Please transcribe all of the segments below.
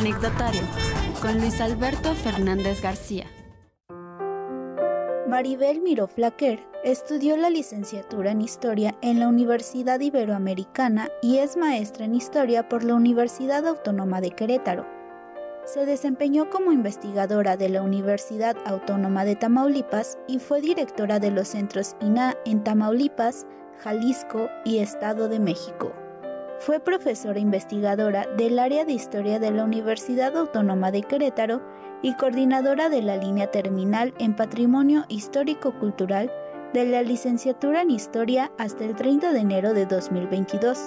Anecdotario, con Luis Alberto Fernández García. Maribel Miró Flaquer estudió la licenciatura en Historia en la Universidad Iberoamericana y es maestra en Historia por la Universidad Autónoma de Querétaro. Se desempeñó como investigadora de la Universidad Autónoma de Tamaulipas y fue directora de los centros INAH en Tamaulipas, Jalisco y Estado de México. Fue profesora investigadora del área de Historia de la Universidad Autónoma de Querétaro y coordinadora de la línea terminal en Patrimonio Histórico-Cultural de la licenciatura en Historia hasta el 30 de enero de 2022.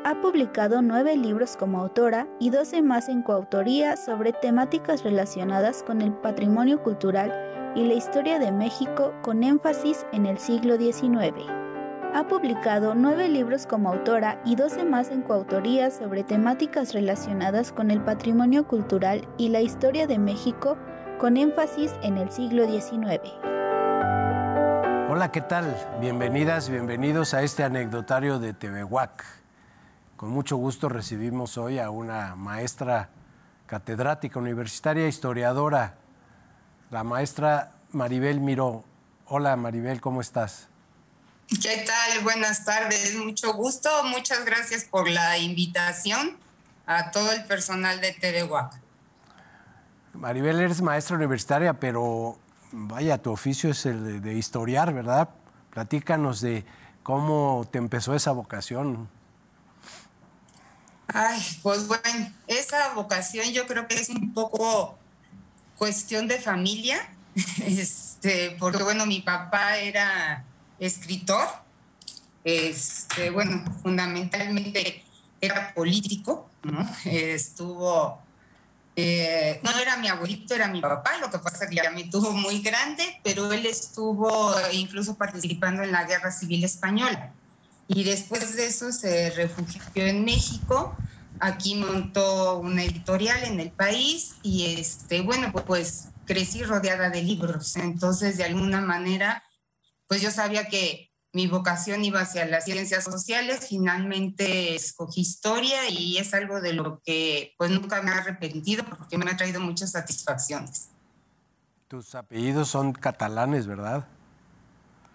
Ha publicado 9 libros como autora y 12 más en coautoría sobre temáticas relacionadas con el patrimonio cultural y la historia de México con énfasis en el siglo XIX. Ha publicado 9 libros como autora y 12 más en coautoría sobre temáticas relacionadas con el patrimonio cultural y la historia de México con énfasis en el siglo XIX. Hola, ¿qué tal? Bienvenidas, bienvenidos a este anecdotario de TVWAC. Con mucho gusto recibimos hoy a una maestra catedrática universitaria, historiadora, la maestra Maribel Miró. Hola Maribel, ¿cómo estás? ¿Qué tal? Buenas tardes, mucho gusto. Muchas gracias por la invitación a todo el personal de TVWAC. Maribel, eres maestra universitaria, pero vaya, tu oficio es el de historiar, ¿verdad? Platícanos de cómo te empezó esa vocación. Ay, pues bueno, esa vocación yo creo que es un poco cuestión de familia, porque bueno, mi papá era escritor, bueno, fundamentalmente era político, ¿no? No era mi abuelito, era mi papá, lo que pasa es que ya me tuvo muy grande, pero él estuvo incluso participando en la Guerra Civil Española. Y después de eso se refugió en México, aquí montó una editorial en El País y bueno, pues crecí rodeada de libros. Entonces, de alguna manera, pues yo sabía que mi vocación iba hacia las ciencias sociales. Finalmente escogí historia y es algo de lo que pues nunca me he arrepentido porque me ha traído muchas satisfacciones. Tus apellidos son catalanes, ¿verdad?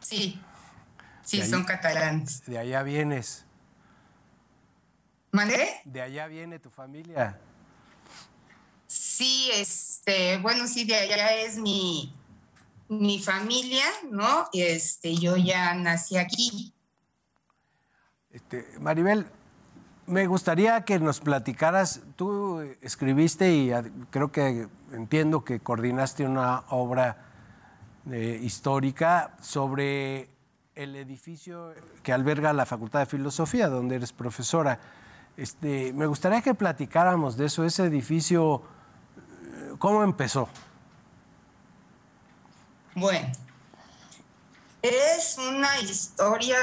Sí. Sí, son catalanes. De allá vienes. ¿Mandé? De allá viene tu familia. Sí, bueno, sí, de allá es mi familia, ¿no? Yo ya nací aquí. Maribel, me gustaría que nos platicaras, tú escribiste y creo que entiendo que coordinaste una obra histórica sobre el edificio que alberga la Facultad de Filosofía, donde eres profesora. Me gustaría que platicáramos de eso, ese edificio, ¿cómo empezó? Bueno, es una historia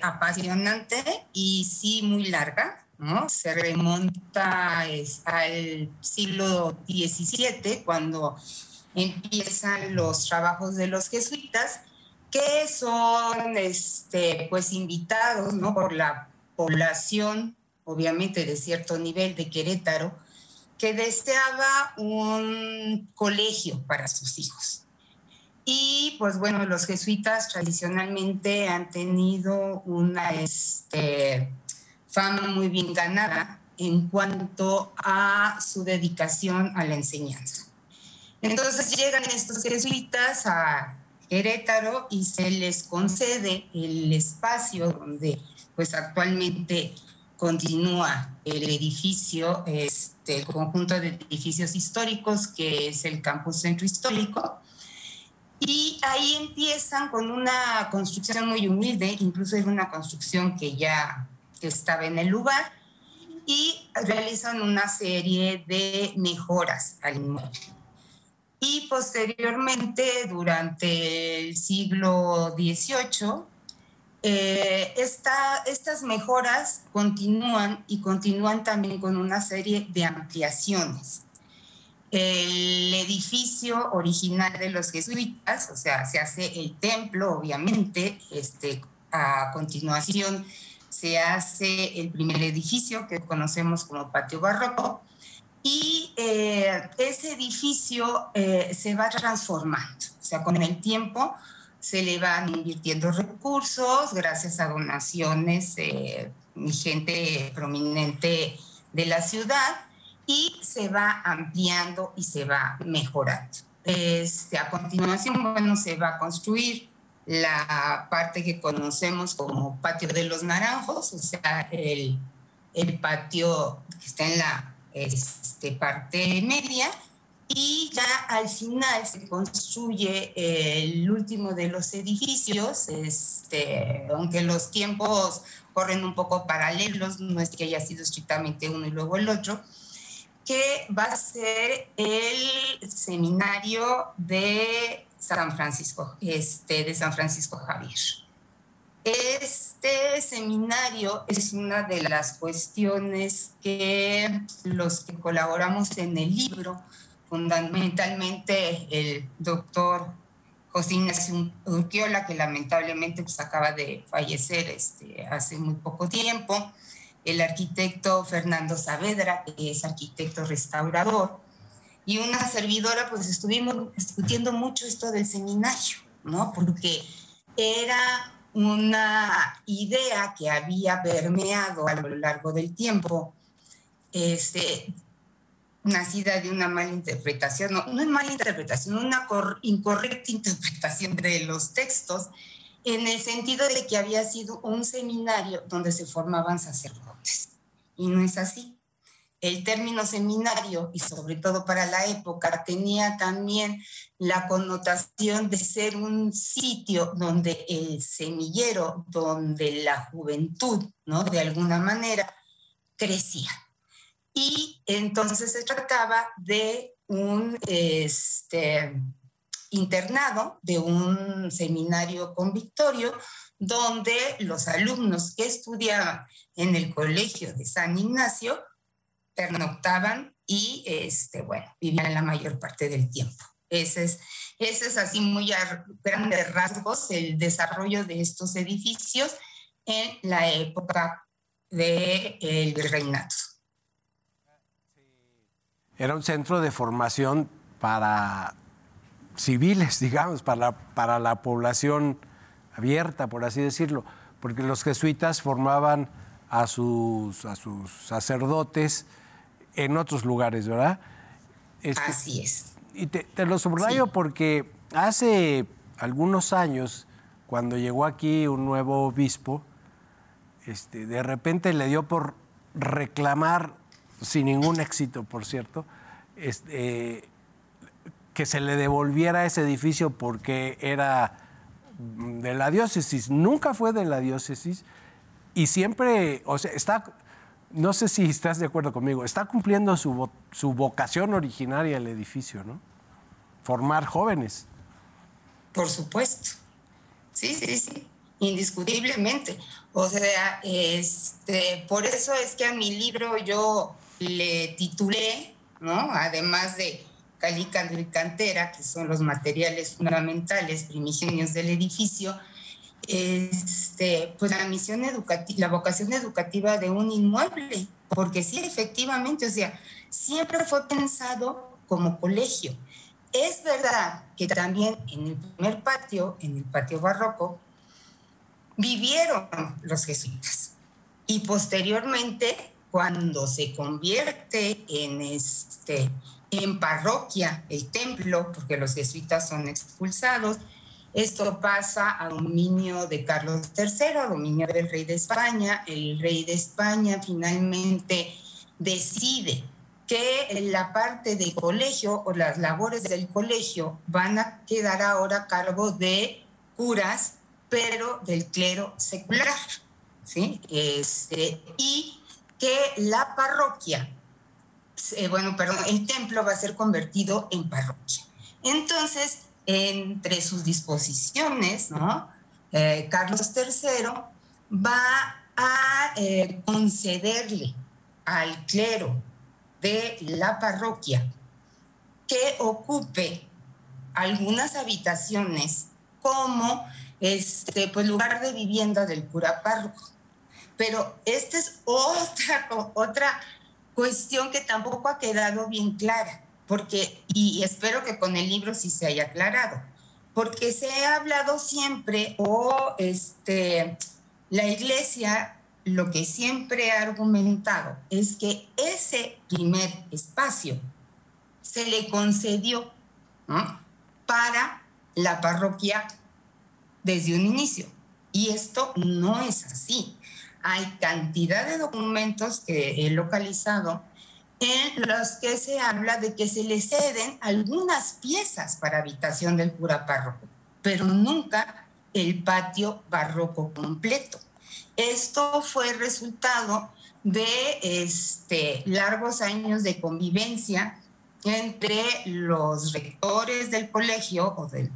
apasionante y sí muy larga, ¿no? Se remonta al siglo XVII, cuando empiezan los trabajos de los jesuitas, que son pues invitados, ¿no?, por la población, obviamente de cierto nivel de Querétaro, que deseaba un colegio para sus hijos. Y pues bueno, los jesuitas tradicionalmente han tenido una fama muy bien ganada en cuanto a su dedicación a la enseñanza. Entonces llegan estos jesuitas a Querétaro y se les concede el espacio donde pues actualmente continúa el edificio, el conjunto de edificios históricos que es el Campus Centro Histórico. Y ahí empiezan con una construcción muy humilde, incluso era una construcción que ya estaba en el lugar, y realizan una serie de mejoras al inmueble. Y posteriormente, durante el siglo XVIII, estas mejoras continúan y continúan también con una serie de ampliaciones. El edificio original de los jesuitas, o sea, se hace el templo, obviamente, a continuación se hace el primer edificio que conocemos como patio barroco, Y ese edificio se va transformando, o sea, con el tiempo se le van invirtiendo recursos gracias a donaciones y gente prominente de la ciudad, y se va ampliando y se va mejorando. A continuación, bueno, se va a construir la parte que conocemos como Patio de los Naranjos, o sea, el patio que está en la parte media, y ya al final se construye el último de los edificios, aunque los tiempos corren un poco paralelos, no es que haya sido estrictamente uno y luego el otro, que va a ser el seminario de San Francisco, de San Francisco Javier. Este seminario es una de las cuestiones que los que colaboramos en el libro, fundamentalmente el doctor José Ignacio Urquiola, que lamentablemente pues acaba de fallecer hace muy poco tiempo, el arquitecto Fernando Saavedra, que es arquitecto restaurador, y una servidora, pues estuvimos discutiendo mucho esto del seminario, ¿no? Porque era una idea que había permeado a lo largo del tiempo, nacida de una mala interpretación, no es mala interpretación, una incorrecta interpretación de los textos, en el sentido de que había sido un seminario donde se formaban sacerdotes. Y no es así. El término seminario, y sobre todo para la época, tenía también la connotación de ser un sitio donde el semillero, donde la juventud, ¿no?, de alguna manera, crecía. Y entonces se trataba de un internado, de un seminario convictorio, donde los alumnos que estudiaban en el colegio de San Ignacio pernoctaban y vivían la mayor parte del tiempo. Ese es así muy a grandes rasgos el desarrollo de estos edificios en la época del virreinato. Era un centro de formación para civiles, digamos, para la población abierta, por así decirlo, porque los jesuitas formaban a sus sacerdotes en otros lugares, ¿verdad? Así es. Y te lo subrayo sí, porque hace algunos años, cuando llegó aquí un nuevo obispo, de repente le dio por reclamar, sin ningún éxito, por cierto, que se le devolviera ese edificio porque era de la diócesis. Nunca fue de la diócesis y siempre, o sea, no sé si estás de acuerdo conmigo, está cumpliendo su vocación originaria el edificio, ¿no? Formar jóvenes. Por supuesto. Sí, indiscutiblemente. O sea, por eso es que a mi libro yo le titulé, ¿no?, además de cal y cantera, que son los materiales fundamentales primigenios del edificio, pues la misión educativa, la vocación educativa de un inmueble, porque sí, efectivamente, o sea, siempre fue pensado como colegio. Es verdad que también en el primer patio, en el patio barroco, vivieron los jesuitas, y posteriormente, cuando se convierte en parroquia el templo, porque los jesuitas son expulsados, esto pasa a dominio de Carlos III, a dominio del rey de España. El rey de España finalmente decide que la parte del colegio o las labores del colegio van a quedar ahora a cargo de curas, pero del clero secular, ¿sí? Y que la parroquia, el templo va a ser convertido en parroquia. Entonces, entre sus disposiciones, ¿no?, Carlos III va a concederle al clero de la parroquia que ocupe algunas habitaciones como lugar de vivienda del cura párroco. Pero esta es otra cuestión que tampoco ha quedado bien clara, porque, y espero que con el libro sí se haya aclarado, porque se ha hablado siempre, la Iglesia lo que siempre ha argumentado es que ese primer espacio se le concedió, ¿no?, para la parroquia desde un inicio. Y esto no es así. Hay cantidad de documentos que he localizado en los que se habla de que se le ceden algunas piezas para habitación del cura párroco, pero nunca el patio barroco completo. Esto fue resultado de largos años de convivencia entre los rectores del colegio o de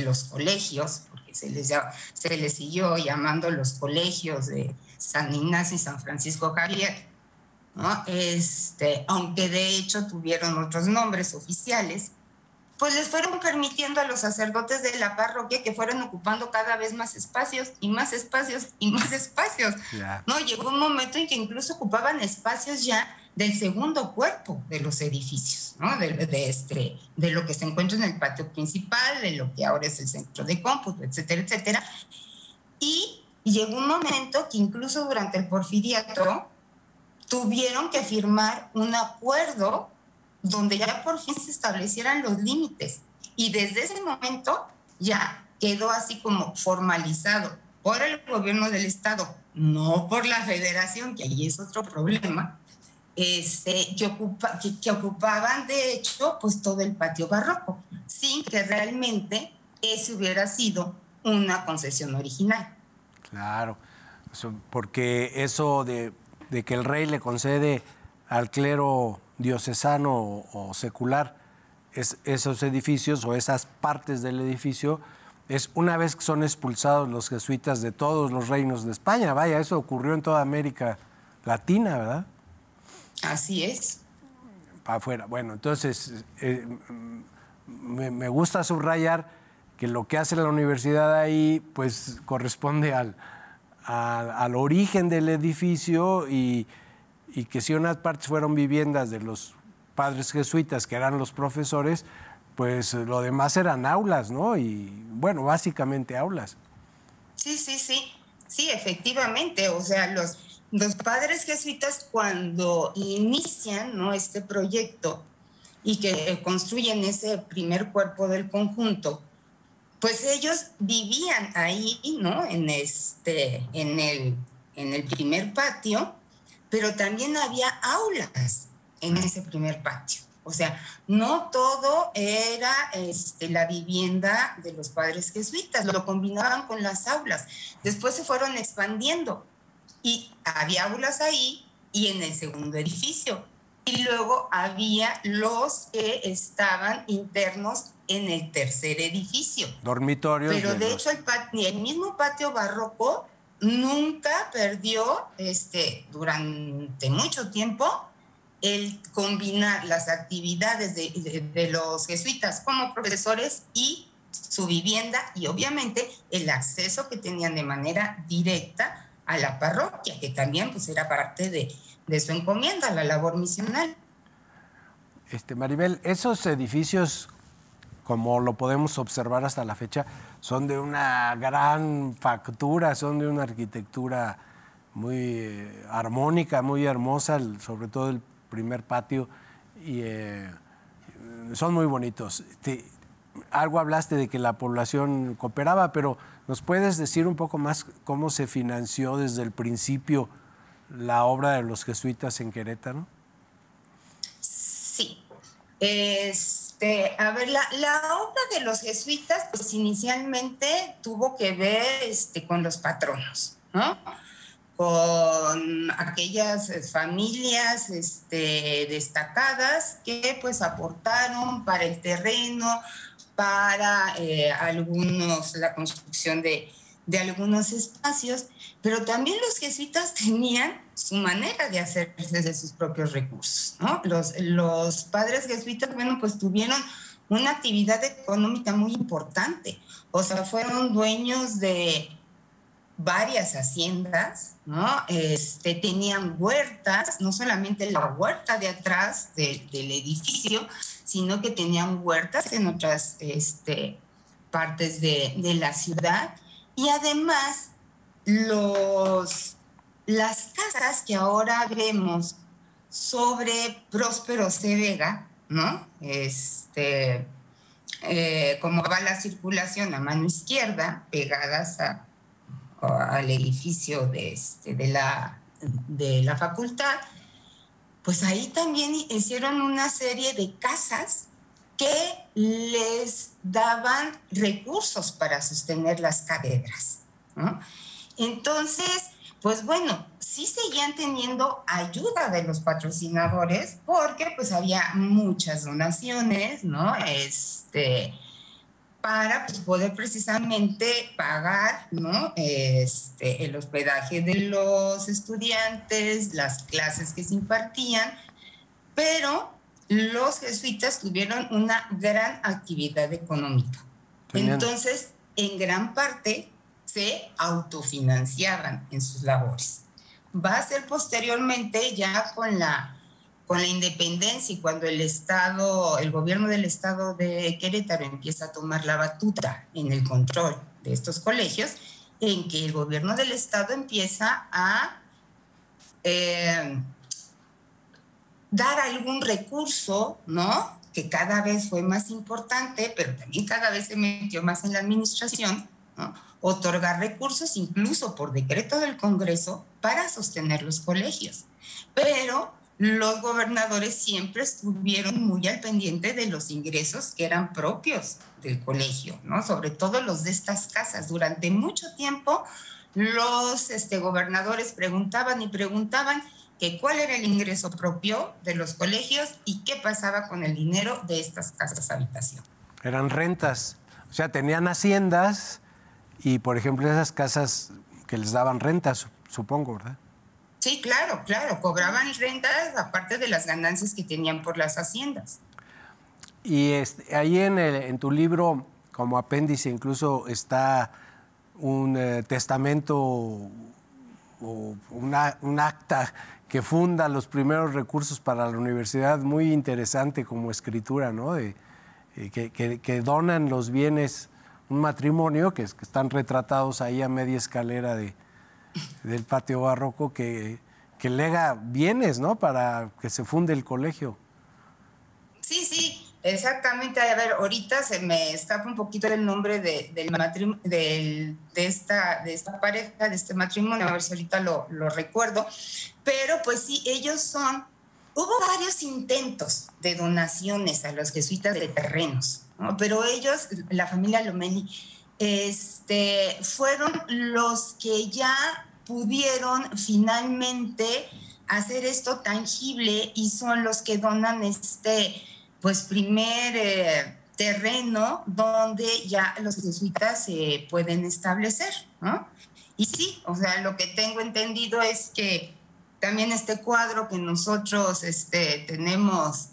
los colegios, porque se les siguió llamando los colegios de San Ignacio y San Francisco Javier, ¿no? Aunque de hecho tuvieron otros nombres oficiales, pues les fueron permitiendo a los sacerdotes de la parroquia que fueran ocupando cada vez más espacios y más espacios y más espacios. Yeah. ¿No? Llegó un momento en que incluso ocupaban espacios ya del segundo cuerpo de los edificios, ¿no? De lo que se encuentra en el patio principal, de lo que ahora es el centro de cómputo, etcétera, etcétera. Y llegó un momento que incluso durante el porfiriato tuvieron que firmar un acuerdo donde ya por fin se establecieran los límites. Y desde ese momento ya quedó así como formalizado por el gobierno del estado, no por la federación, que ahí es otro problema, que ocupaban de hecho pues todo el patio barroco, sin que realmente ese hubiera sido una concesión original. Claro, porque eso de que el rey le concede al clero diocesano o secular esos edificios o esas partes del edificio, es una vez que son expulsados los jesuitas de todos los reinos de España. Vaya, eso ocurrió en toda América Latina, ¿verdad? Así es. Para afuera. Bueno, entonces me gusta subrayar que lo que hace la universidad ahí pues corresponde al origen del edificio y que si unas partes fueron viviendas de los padres jesuitas, que eran los profesores, pues lo demás eran aulas, ¿no? Y bueno, básicamente aulas. Sí, efectivamente. O sea, los padres jesuitas cuando inician, ¿no?, este proyecto y que construyen ese primer cuerpo del conjunto, pues ellos vivían ahí, ¿no?, en el primer patio, pero también había aulas en ese primer patio. O sea, no todo era la vivienda de los padres jesuitas, lo combinaban con las aulas. Después se fueron expandiendo y había aulas ahí y en el segundo edificio. Y luego había los que estaban internos en el tercer edificio. Dormitorios. Pero de hecho el mismo patio barroco nunca perdió durante mucho tiempo el combinar las actividades de los jesuitas como profesores y su vivienda y obviamente el acceso que tenían de manera directa a la parroquia, que también pues era parte de su encomienda, la labor misional. Maribel, esos edificios, como lo podemos observar hasta la fecha, son de una gran factura, son de una arquitectura muy armónica, muy hermosa, sobre todo el primer patio, y son muy bonitos. Algo hablaste de que la población cooperaba, pero ¿nos puedes decir un poco más cómo se financió desde el principio la obra de los jesuitas en Querétaro? Sí. A ver, la obra de los jesuitas, pues inicialmente tuvo que ver con los patronos, ¿no? Con aquellas familias destacadas que pues aportaron para el terreno, para algunos la construcción de algunos espacios, pero también los jesuitas tenían su manera de hacerse de sus propios recursos, ¿no? Los padres jesuitas, bueno, pues tuvieron una actividad económica muy importante, o sea, fueron dueños de varias haciendas, ¿no? Tenían huertas, no solamente la huerta de atrás del edificio, sino que tenían huertas en otras partes de la ciudad. Y además, las casas que ahora vemos sobre Próspero C. Vega, ¿no? Como va la circulación a mano izquierda, pegadas al edificio de la facultad, pues ahí también hicieron una serie de casas que les daban recursos para sostener las cátedras, ¿no? Entonces, pues bueno, sí seguían teniendo ayuda de los patrocinadores porque pues había muchas donaciones, ¿no? Para pues, poder precisamente pagar, ¿no? El hospedaje de los estudiantes, las clases que se impartían, pero los jesuitas tuvieron una gran actividad económica. Entonces, en gran parte se autofinanciaban en sus labores. Va a ser posteriormente ya con la independencia y cuando el gobierno del estado de Querétaro empieza a tomar la batuta en el control de estos colegios, en que el gobierno del estado empieza a dar algún recurso, ¿no? Que cada vez fue más importante, pero también cada vez se metió más en la administración, ¿no? Otorgar recursos incluso por decreto del Congreso para sostener los colegios. Pero los gobernadores siempre estuvieron muy al pendiente de los ingresos que eran propios del colegio, ¿no? Sobre todo los de estas casas. Durante mucho tiempo los gobernadores preguntaban y preguntaban que cuál era el ingreso propio de los colegios y qué pasaba con el dinero de estas casas habitación. Eran rentas, o sea, tenían haciendas y, por ejemplo, esas casas que les daban rentas, supongo, ¿verdad? Sí, claro, cobraban rentas aparte de las ganancias que tenían por las haciendas. Y ahí en tu libro, como apéndice, incluso está un testamento o un acta que funda los primeros recursos para la universidad, muy interesante como escritura, ¿no? Que donan los bienes, un matrimonio que están retratados ahí a media escalera del patio barroco, que lega bienes, ¿no? Para que se funde el colegio. Sí, exactamente. A ver, ahorita se me escapa un poquito el nombre de esta pareja, de este matrimonio, a ver si ahorita lo recuerdo. Pero pues sí, hubo varios intentos de donaciones a los jesuitas de terrenos, ¿no? Pero ellos, la familia Lomeli, fueron los que ya pudieron finalmente hacer esto tangible y son los que donan primer terreno donde ya los jesuitas se pueden establecer, ¿no? Y sí, o sea, lo que tengo entendido es que también este cuadro que nosotros tenemos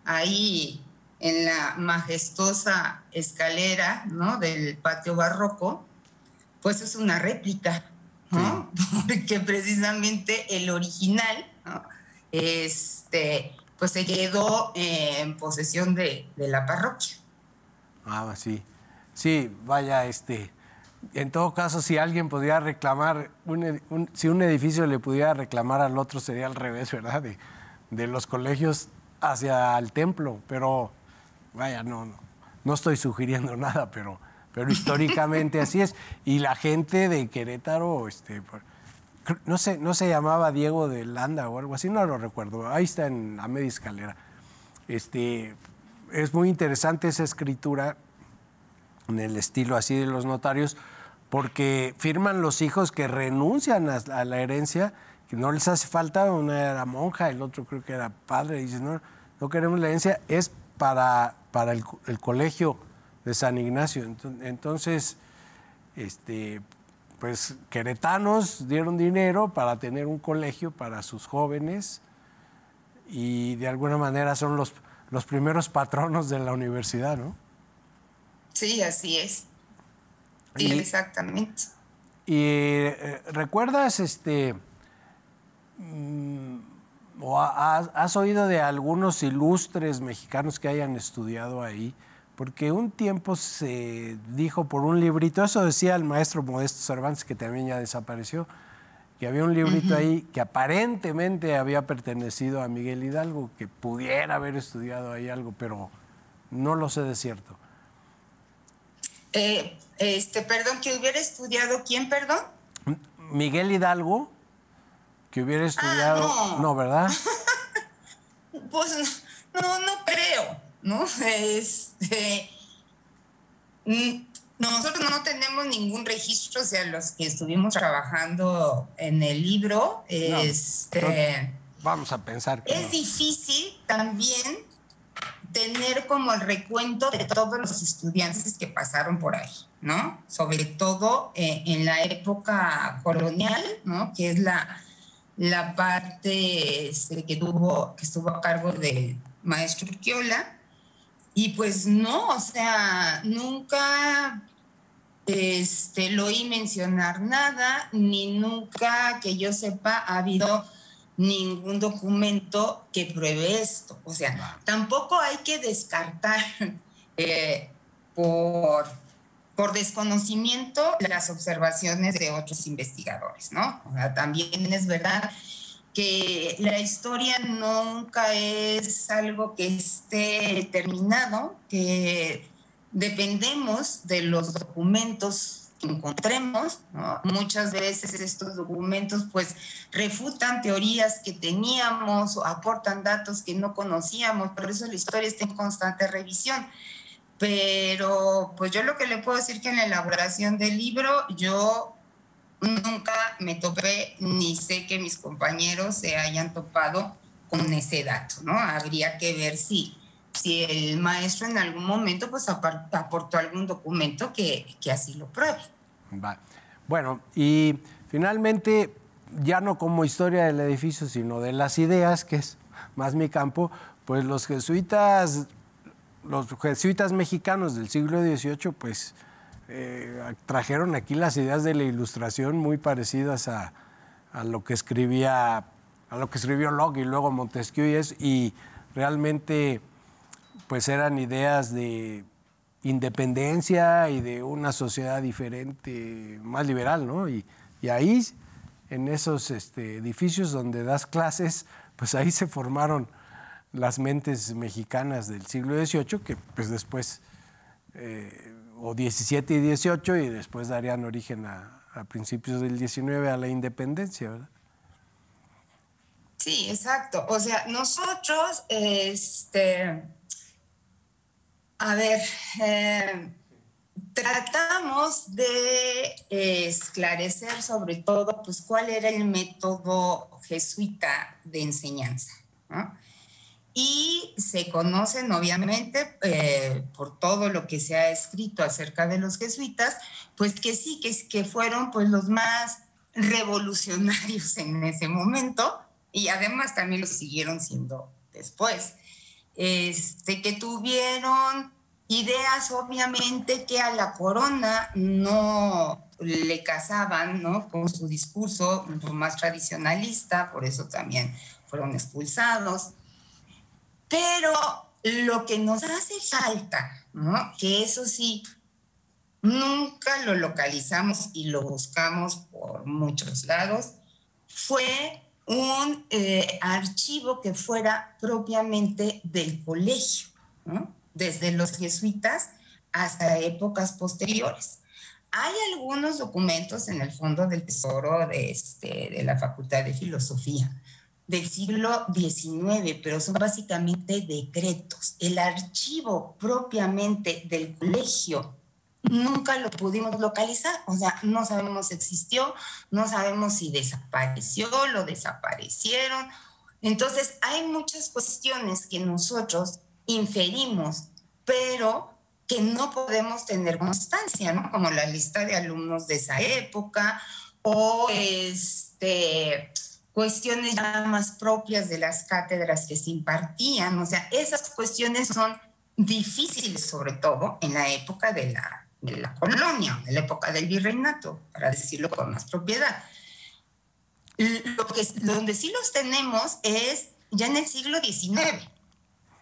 ahí en la majestuosa escalera, ¿no? Del patio barroco, pues es una réplica, ¿no? Sí. Porque precisamente el original, ¿no? Pues se quedó en posesión de la parroquia. Ah, sí. Sí, vaya, en todo caso, si alguien pudiera reclamar, si un edificio le pudiera reclamar al otro, sería al revés, ¿verdad? De los colegios hacia el templo, pero vaya, no estoy sugiriendo nada, pero históricamente así es. Y la gente de Querétaro, no se llamaba Diego de Landa o algo así, no lo recuerdo, ahí está en la media escalera. Es muy interesante esa escritura en el estilo así de los notarios, porque firman los hijos que renuncian a la herencia, que no les hace falta, una era monja, el otro creo que era padre, y dicen, no queremos la herencia, es para el colegio de San Ignacio. Entonces, pues queretanos dieron dinero para tener un colegio para sus jóvenes y de alguna manera son los primeros patronos de la universidad, ¿no? Sí, así es. Sí, exactamente. Y ¿recuerdas o has oído de algunos ilustres mexicanos que hayan estudiado ahí? Porque un tiempo se dijo por un librito, eso decía el maestro Modesto Cervantes, que también ya desapareció, que había un librito ahí que aparentemente había pertenecido a Miguel Hidalgo, que pudiera haber estudiado ahí algo, pero no lo sé de cierto. Perdón, que hubiera estudiado, ¿quién, perdón? Miguel Hidalgo, que hubiera estudiado... no. No, ¿verdad? Pues no creo, ¿no? Nosotros no tenemos ningún registro, o sea, los que estuvimos trabajando en el libro, vamos a pensar que es difícil también tener como el recuento de todos los estudiantes que pasaron por ahí, ¿no? Sobre todo en la época colonial, ¿no? Que es la parte que estuvo a cargo del maestro Urquiola. Y pues no, o sea, nunca lo oí mencionar nada, ni nunca que yo sepa ha habido ningún documento que pruebe esto. O sea, tampoco hay que descartar por desconocimiento las observaciones de otros investigadores, ¿no? O sea, también es verdad que la historia nunca es algo que esté terminado, que dependemos de los documentos que encontremos, ¿no? Muchas veces estos documentos pues refutan teorías que teníamos o aportan datos que no conocíamos, por eso la historia está en constante revisión. Pero pues yo lo que le puedo decir que en la elaboración del libro yo nunca me topé, ni sé que mis compañeros se hayan topado con ese dato, ¿no? Habría que ver si el maestro en algún momento pues aportó algún documento que así lo pruebe. Bueno, y finalmente, ya no como historia del edificio, sino de las ideas, que es más mi campo, pues los jesuitas mexicanos del siglo XVIII, pues trajeron aquí las ideas de la Ilustración muy parecidas a lo que escribió Locke y luego Montesquieu y realmente pues eran ideas de independencia y de una sociedad diferente, más liberal, ¿no? Y ahí, en esos edificios donde das clases, pues ahí se formaron las mentes mexicanas del siglo XVIII, que pues después, o XVII y XVIII, y después darían origen a principios del XIX a la independencia, ¿verdad? Sí, exacto. O sea, nosotros, tratamos de esclarecer sobre todo pues cuál era el método jesuita de enseñanza, ¿no? Y se conocen obviamente por todo lo que se ha escrito acerca de los jesuitas, pues que sí, que fueron pues los más revolucionarios en ese momento y además también lo siguieron siendo después, que tuvieron ideas obviamente que a la corona no le casaban, ¿no? Con su discurso más tradicionalista, por eso también fueron expulsados. Pero lo que nos hace falta, ¿no? Que eso sí, nunca lo localizamos y lo buscamos por muchos lados, fue un archivo que fuera propiamente del colegio, ¿no? Desde los jesuitas hasta épocas posteriores. Hay algunos documentos en el Fondo del Tesoro de la Facultad de Filosofía del siglo XIX, pero son básicamente decretos. El archivo propiamente del colegio nunca lo pudimos localizar, o sea, no sabemos si existió, no sabemos si desapareció, lo desaparecieron. Entonces, hay muchas cuestiones que nosotros inferimos, pero que no podemos tener constancia, ¿no? Como la lista de alumnos de esa época o cuestiones ya más propias de las cátedras que se impartían. O sea, esas cuestiones son difíciles, sobre todo en la época de la colonia, de la época del virreinato, para decirlo con más propiedad. Donde sí los tenemos es ya en el siglo XIX.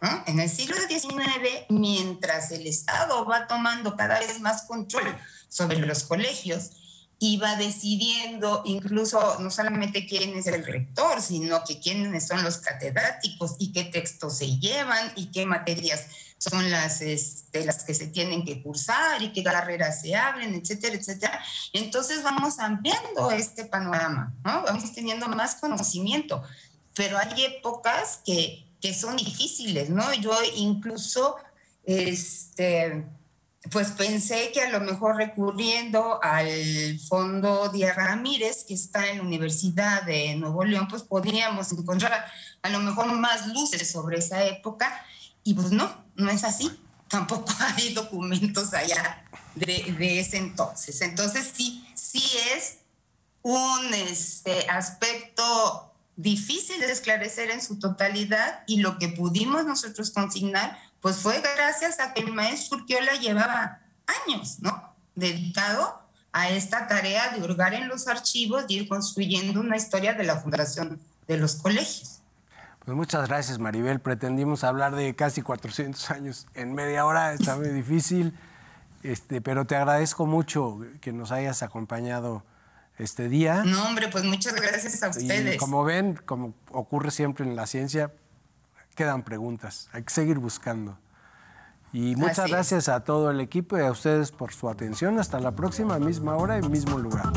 ¿No? En el siglo XIX, mientras el Estado va tomando cada vez más control sobre los colegios y va decidiendo incluso no solamente quién es el rector, sino que quiénes son los catedráticos y qué textos se llevan y qué materias son las que se tienen que cursar y qué carreras se abren, etcétera, etcétera. Entonces vamos ampliando este panorama, ¿no? Vamos teniendo más conocimiento, pero hay épocas que son difíciles, ¿no? Yo incluso, pues pensé que a lo mejor recurriendo al Fondo Díaz Ramírez, que está en la Universidad de Nuevo León, pues podríamos encontrar a lo mejor más luces sobre esa época, y pues no es así. Tampoco hay documentos allá de ese entonces. Entonces sí es un aspecto difícil de esclarecer en su totalidad, y lo que pudimos nosotros consignar pues fue gracias a que el maestro Urquiola llevaba años, ¿no?, dedicado a esta tarea de hurgar en los archivos y ir construyendo una historia de la fundación de los colegios. Pues muchas gracias, Maribel. Pretendimos hablar de casi 400 años en media hora, está muy difícil, pero te agradezco mucho que nos hayas acompañado este día. No, hombre, pues muchas gracias a ustedes. Y como ven, como ocurre siempre en la ciencia, quedan preguntas, hay que seguir buscando. Y muchas gracias a todo el equipo y a ustedes por su atención. Hasta la próxima, misma hora y mismo lugar.